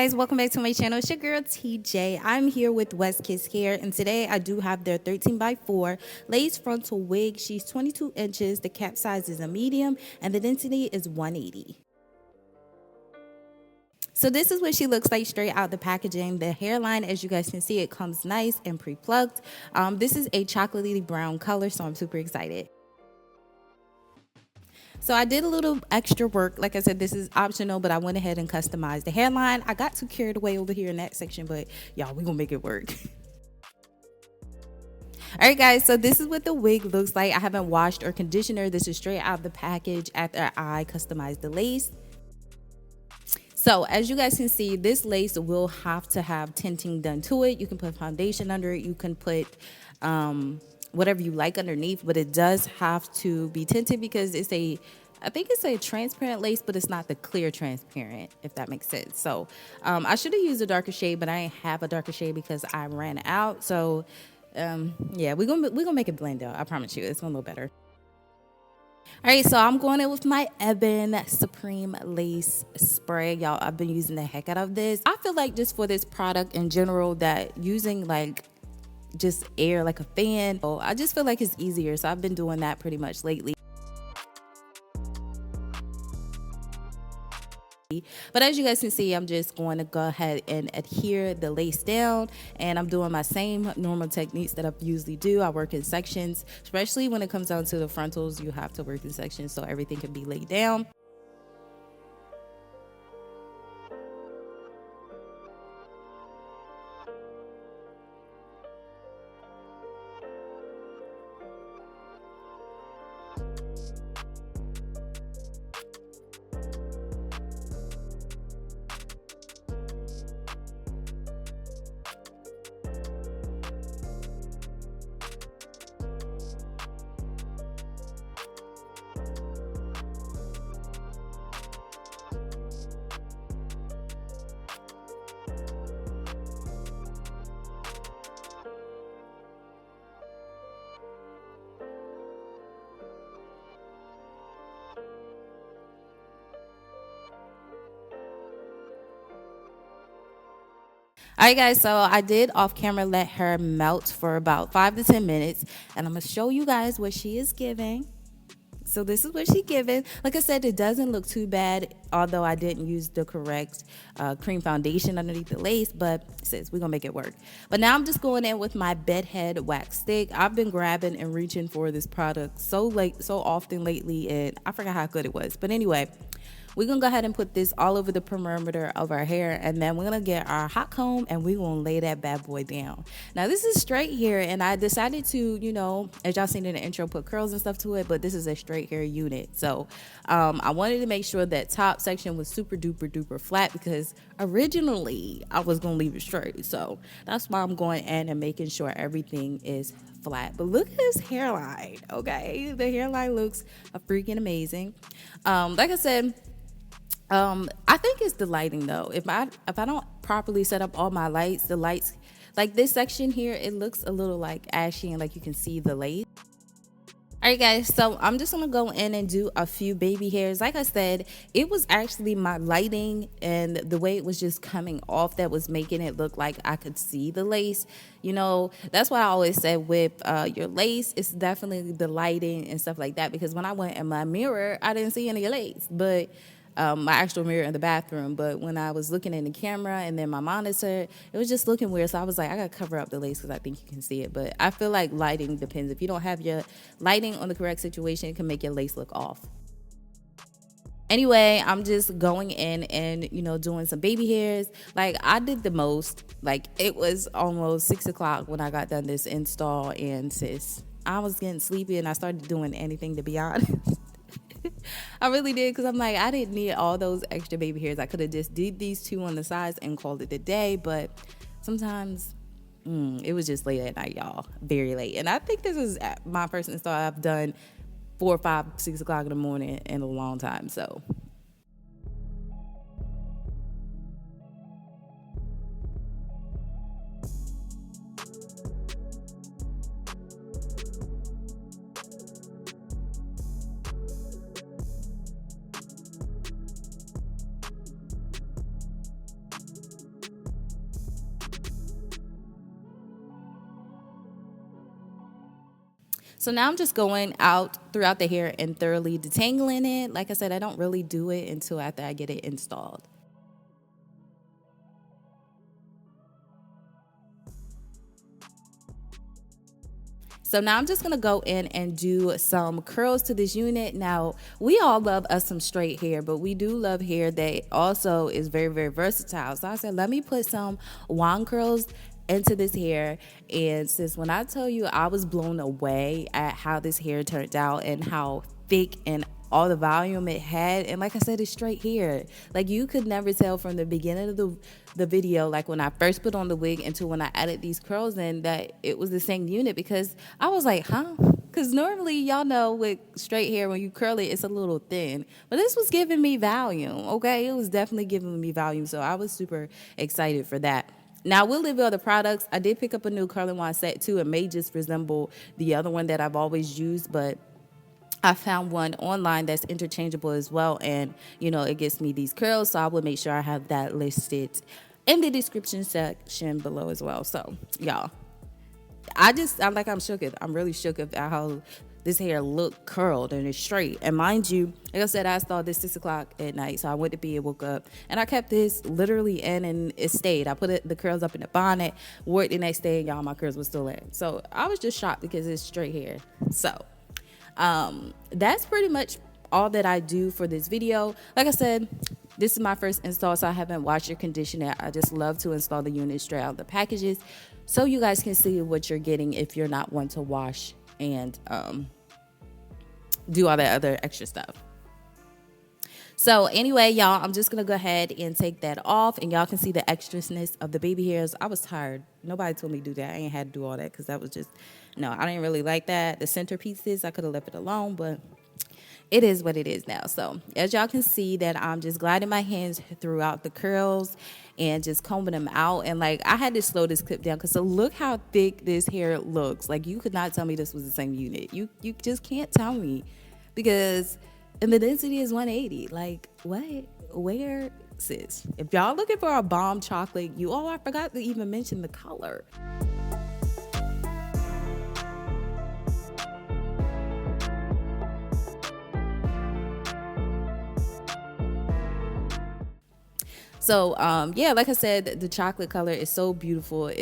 guys, welcome back to my channel. It's your girl Tei Jae. I'm here with 𝑘𝑠 Hair, and today I do have their 13x4 lace frontal wig. She's 22 inches, the cap size is a medium, and the density is 180. So this is what she looks like straight out the packaging. The hairline, as you guys can see, it comes nice and pre-plucked. This is a chocolatey brown color, so I'm super excited. So I did a little extra work. Like I said, this is optional, but I went ahead and customized the hairline. I got too carried away over here in that section, but y'all, we're gonna make it work. All right, guys, so this is what the wig looks like. I haven't washed or conditioned her. This is straight out of the package after I customized the lace. So as you guys can see, this lace will have to have tinting done to it. You can put foundation under it. You can put whatever you like underneath, but it does have to be tinted because I think it's a transparent lace, but it's not the clear transparent, if that makes sense. So I should have used a darker shade, but I didn't have a darker shade because I ran out. So yeah, we're gonna make it blend out. I promise you, it's gonna look better. All right, so I'm going in with my Ebin Supreme Lace Spray. Y'all, I've been using the heck out of this. I feel like just for this product in general that using like just air like a fan, I just feel like it's easier. So I've been doing that pretty much lately. But as you guys can see, I'm just going to go ahead and adhere the lace down, and I'm doing my same normal techniques that I usually do. I work in sections, especially when it comes down to the frontals. You have to work in sections so everything can be laid down. All right, guys, so I did off camera let her melt for about 5 to 10 minutes, and I'm gonna show you guys what she is giving. So this is what she's giving. Like I said, it doesn't look too bad, although I didn't use the correct cream foundation underneath the lace, but sis, we're gonna make it work. But now I'm just going in with my bedhead wax stick. I've been grabbing and reaching for this product so often lately, and I forgot how good it was. But anyway, we're gonna go ahead and put this all over the perimeter of our hair, and then we're gonna get our hot comb and we're gonna lay that bad boy down. Now this is straight hair, and I decided to, you know, as y'all seen in the intro, put curls and stuff to it, but this is a straight hair unit. So I wanted to make sure that top section was super duper flat because originally I was gonna leave it straight. So that's why I'm going in and making sure everything is flat. But look at this hairline, okay? The hairline looks freaking amazing. Like I said, I think it's the lighting though. If I don't properly set up all my lights, the lights, like this section here, it looks a little like ashy and like you can see the lace. All right, guys, so I'm just gonna go in and do a few baby hairs. Like I said, it was actually my lighting and the way it was just coming off that was making it look like I could see the lace. You know, that's why I always said with your lace, it's definitely the lighting and stuff like that, because when I went in my mirror, I didn't see any lace, but my actual mirror in the bathroom. But when I was looking in the camera and then my monitor, it was just looking weird. So I was like, I gotta cover up the lace because I think you can see it. But I feel like lighting depends. If you don't have your lighting on the correct situation, it can make your lace look off. Anyway, I'm just going in and, you know, doing some baby hairs. Like I did the most. Like it was almost 6 o'clock when I got done this install, and sis, I was getting sleepy and I started doing anything, to be honest. I really did, because I'm like, I didn't need all those extra baby hairs. I could have just did these two on the sides and called it a day, but sometimes it was just late at night, y'all, very late. And I think this is my first install I've done 4, 5, 6 o'clock in the morning in a long time. So So now I'm just going out throughout the hair and thoroughly detangling it. Like I said, I don't really do it until after I get it installed. So now I'm just gonna go in and do some curls to this unit. Now, we all love us some straight hair, but we do love hair that also is very, very versatile. So I said, let me put some wand curls into this hair. And since when I tell you I was blown away at how this hair turned out and how thick and all the volume it had, and like I said, it's straight hair. Like, you could never tell from the beginning of the video, like when I first put on the wig until when I added these curls in, that it was the same unit, because I was like, huh? Because normally, y'all know with straight hair, when you curl it, it's a little thin, but this was giving me volume. Okay, it was definitely giving me volume, so I was super excited for that. Now, we'll leave other products. I did pick up a new curling wand set too. It may just resemble the other one that I've always used, but I found one online that's interchangeable as well, and it gets me these curls, so I will make sure I have that listed in the description section below as well. So y'all, I'm shook. I'm really shook at how this hair looked curled and it's straight. And mind you, like I said, I installed this 6 o'clock at night, so I went to bed, woke up, and I kept this literally in, and it stayed. I put the curls up in the bonnet, wore it the next day, and y'all, my curls were still in. So I was just shocked because it's straight hair. So that's pretty much all that I do for this video. Like I said, this is my first install, so I haven't washed or conditioned it. I just love to install the unit straight out of the packages so you guys can see what you're getting if you're not one to wash and do all that other extra stuff. So anyway, y'all, I'm just gonna go ahead and take that off, and y'all can see the extraness of the baby hairs. I was tired. Nobody told me to do that. I ain't had to do all that because that was just, no, I didn't really like that. The centerpieces, I could have left it alone, but it is what it is now. So as y'all can see that I'm just gliding my hands throughout the curls and just combing them out. And like, I had to slow this clip down because look how thick this hair looks. Like, you could not tell me this was the same unit. You just can't tell me, because and the density is 180. Like, what? Where, sis? If y'all looking for a bomb chocolate, I forgot to even mention the color. So yeah, like I said, the chocolate color is so beautiful.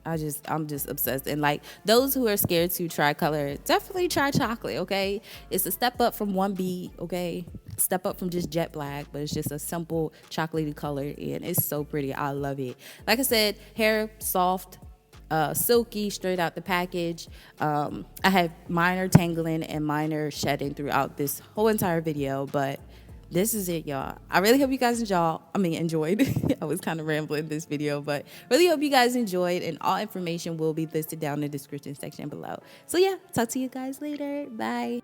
I'm just obsessed. And like, those who are scared to try color, definitely try chocolate, okay? It's a step up from 1B, okay? Step up from just jet black, but it's just a simple chocolatey color, and it's so pretty. I love it. Like I said, hair soft, silky, straight out the package. I have minor tangling and minor shedding throughout this whole entire video, but this is it, y'all. I really hope you guys enjoyed. I was kind of rambling this video, but really hope you guys enjoyed, and all information will be listed down in the description section below. So yeah, talk to you guys later. Bye.